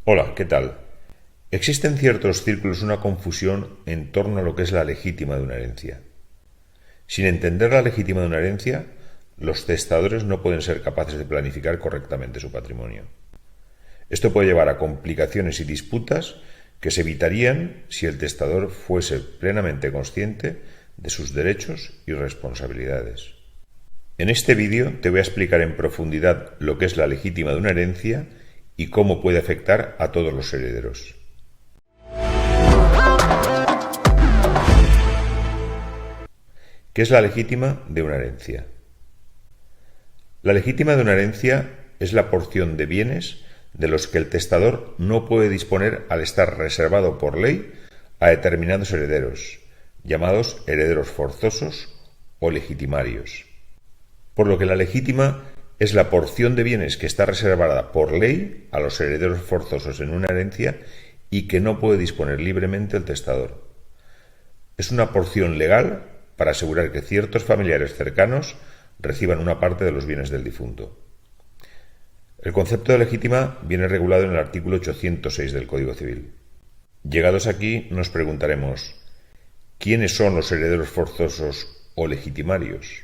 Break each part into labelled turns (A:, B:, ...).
A: Hola, ¿qué tal? Existe en ciertos círculos una confusión en torno a lo que es la legítima de una herencia. Sin entender la legítima de una herencia, los testadores no pueden ser capaces de planificar correctamente su patrimonio. Esto puede llevar a complicaciones y disputas que se evitarían si el testador fuese plenamente consciente de sus derechos y responsabilidades. En este vídeo te voy a explicar en profundidad lo que es la legítima de una herencia y cómo puede afectar a todos los herederos. ¿Qué es la legítima de una herencia? La legítima de una herencia es la porción de bienes de los que el testador no puede disponer al estar reservado por ley a determinados herederos, llamados herederos forzosos o legitimarios. Por lo que la legítima es la porción de bienes que está reservada por ley a los herederos forzosos en una herencia y que no puede disponer libremente el testador. Es una porción legal para asegurar que ciertos familiares cercanos reciban una parte de los bienes del difunto. El concepto de legítima viene regulado en el artículo 806 del Código Civil. Llegados aquí, nos preguntaremos, ¿quiénes son los herederos forzosos o legitimarios?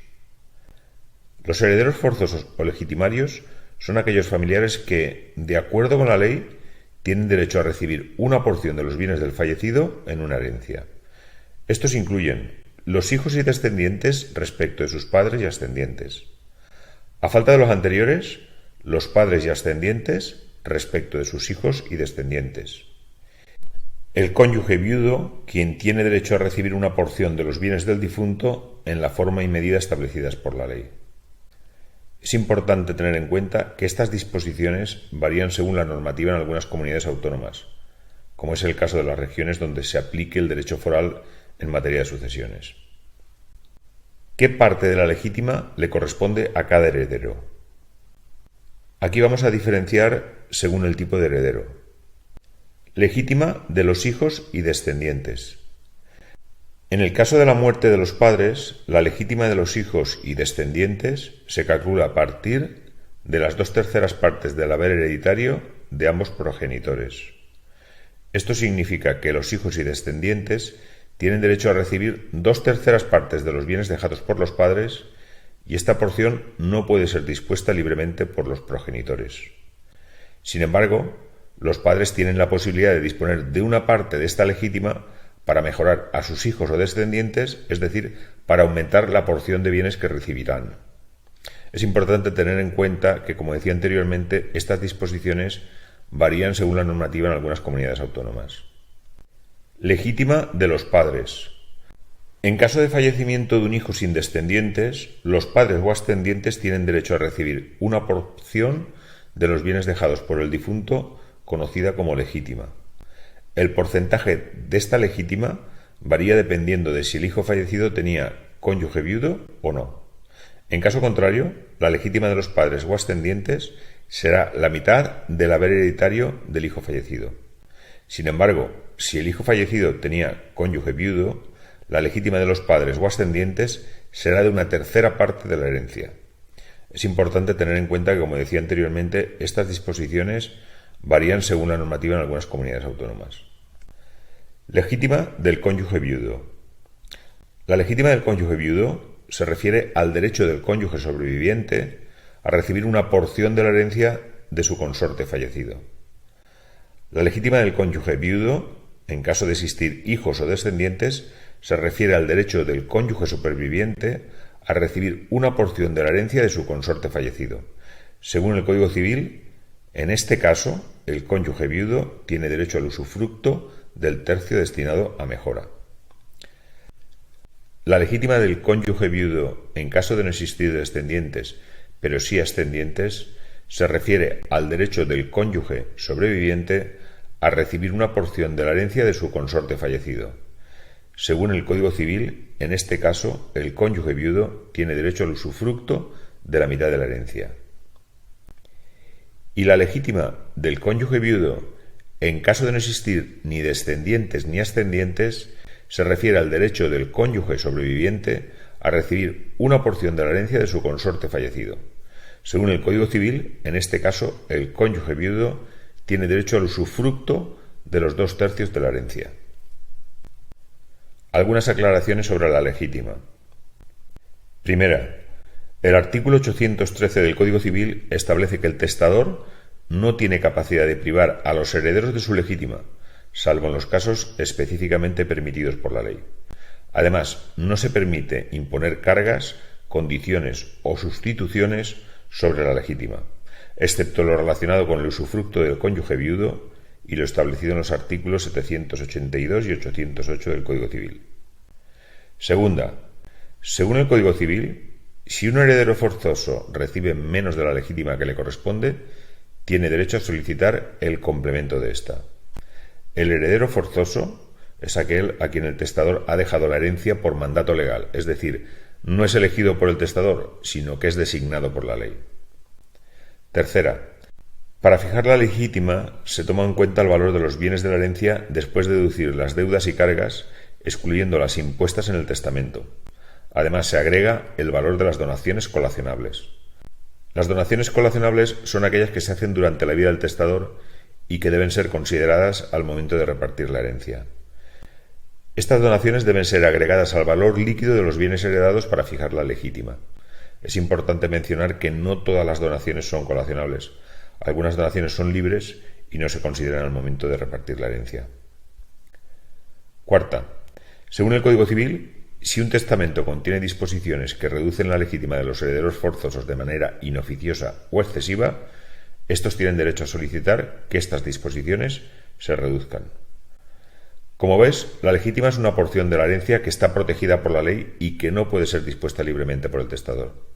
A: Los herederos forzosos o legitimarios son aquellos familiares que, de acuerdo con la ley, tienen derecho a recibir una porción de los bienes del fallecido en una herencia. Estos incluyen los hijos y descendientes respecto de sus padres y ascendientes. A falta de los anteriores, los padres y ascendientes respecto de sus hijos y descendientes. El cónyuge viudo, quien tiene derecho a recibir una porción de los bienes del difunto en la forma y medida establecidas por la ley. Es importante tener en cuenta que estas disposiciones varían según la normativa en algunas comunidades autónomas, como es el caso de las regiones donde se aplique el derecho foral en materia de sucesiones. ¿Qué parte de la legítima le corresponde a cada heredero? Aquí vamos a diferenciar según el tipo de heredero. Legítima de los hijos y descendientes. En el caso de la muerte de los padres, la legítima de los hijos y descendientes se calcula a partir de las 2/3 partes del haber hereditario de ambos progenitores. Esto significa que los hijos y descendientes tienen derecho a recibir 2/3 partes de los bienes dejados por los padres y esta porción no puede ser dispuesta libremente por los progenitores. Sin embargo, los padres tienen la posibilidad de disponer de una parte de esta legítima para mejorar a sus hijos o descendientes, es decir, para aumentar la porción de bienes que recibirán. Es importante tener en cuenta que, como decía anteriormente, estas disposiciones varían según la normativa en algunas comunidades autónomas. Legítima de los padres. En caso de fallecimiento de un hijo sin descendientes, los padres o ascendientes tienen derecho a recibir una porción de los bienes dejados por el difunto, conocida como legítima. El porcentaje de esta legítima varía dependiendo de si el hijo fallecido tenía cónyuge viudo o no. En caso contrario, la legítima de los padres o ascendientes será la mitad del haber hereditario del hijo fallecido. Sin embargo, si el hijo fallecido tenía cónyuge viudo, la legítima de los padres o ascendientes será de 1/3 parte de la herencia. Es importante tener en cuenta que, como decía anteriormente, estas disposiciones varían según la normativa en algunas comunidades autónomas. Legítima del cónyuge viudo. La legítima del cónyuge viudo se refiere al derecho del cónyuge sobreviviente a recibir una porción de la herencia de su consorte fallecido. La legítima del cónyuge viudo, en caso de existir hijos o descendientes, se refiere al derecho del cónyuge superviviente a recibir una porción de la herencia de su consorte fallecido. Según el Código Civil, en este caso, el cónyuge viudo tiene derecho al usufructo del tercio destinado a mejora. La legítima del cónyuge viudo, en caso de no existir descendientes, pero sí ascendientes, se refiere al derecho del cónyuge sobreviviente a recibir una porción de la herencia de su consorte fallecido. Según el Código Civil, en este caso, el cónyuge viudo tiene derecho al usufructo de la mitad de la herencia. Y la legítima del cónyuge viudo, en caso de no existir ni descendientes ni ascendientes, se refiere al derecho del cónyuge sobreviviente a recibir una porción de la herencia de su consorte fallecido. Según el Código Civil, en este caso, el cónyuge viudo tiene derecho al usufructo de los 2/3 de la herencia. Algunas aclaraciones sobre la legítima. Primera, el artículo 813 del Código Civil establece que el testador no tiene capacidad de privar a los herederos de su legítima, salvo en los casos específicamente permitidos por la ley. Además, no se permite imponer cargas, condiciones o sustituciones sobre la legítima, excepto lo relacionado con el usufructo del cónyuge viudo y lo establecido en los artículos 782 y 808 del Código Civil. Segunda, según el Código Civil, si un heredero forzoso recibe menos de la legítima que le corresponde, tiene derecho a solicitar el complemento de ésta. El heredero forzoso es aquel a quien el testador ha dejado la herencia por mandato legal, es decir, no es elegido por el testador, sino que es designado por la ley. Tercera, para fijar la legítima se toma en cuenta el valor de los bienes de la herencia después de deducir las deudas y cargas, excluyendo las impuestas en el testamento. Además, se agrega el valor de las donaciones colacionables. Las donaciones colacionables son aquellas que se hacen durante la vida del testador y que deben ser consideradas al momento de repartir la herencia. Estas donaciones deben ser agregadas al valor líquido de los bienes heredados para fijar la legítima. Es importante mencionar que no todas las donaciones son colacionables. Algunas donaciones son libres y no se consideran al momento de repartir la herencia. Cuarta, según el Código Civil, si un testamento contiene disposiciones que reducen la legítima de los herederos forzosos de manera inoficiosa o excesiva, estos tienen derecho a solicitar que estas disposiciones se reduzcan. Como ves, la legítima es una porción de la herencia que está protegida por la ley y que no puede ser dispuesta libremente por el testador.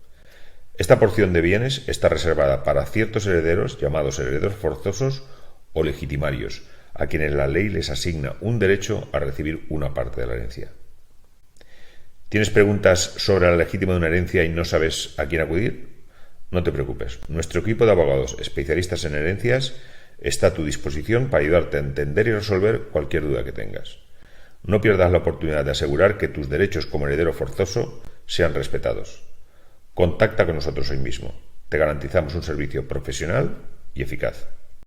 A: Esta porción de bienes está reservada para ciertos herederos llamados herederos forzosos o legitimarios, a quienes la ley les asigna un derecho a recibir una parte de la herencia. ¿Tienes preguntas sobre la legítima de una herencia y no sabes a quién acudir? No te preocupes, nuestro equipo de abogados especialistas en herencias está a tu disposición para ayudarte a entender y resolver cualquier duda que tengas. No pierdas la oportunidad de asegurar que tus derechos como heredero forzoso sean respetados. Contacta con nosotros hoy mismo. Te garantizamos un servicio profesional y eficaz.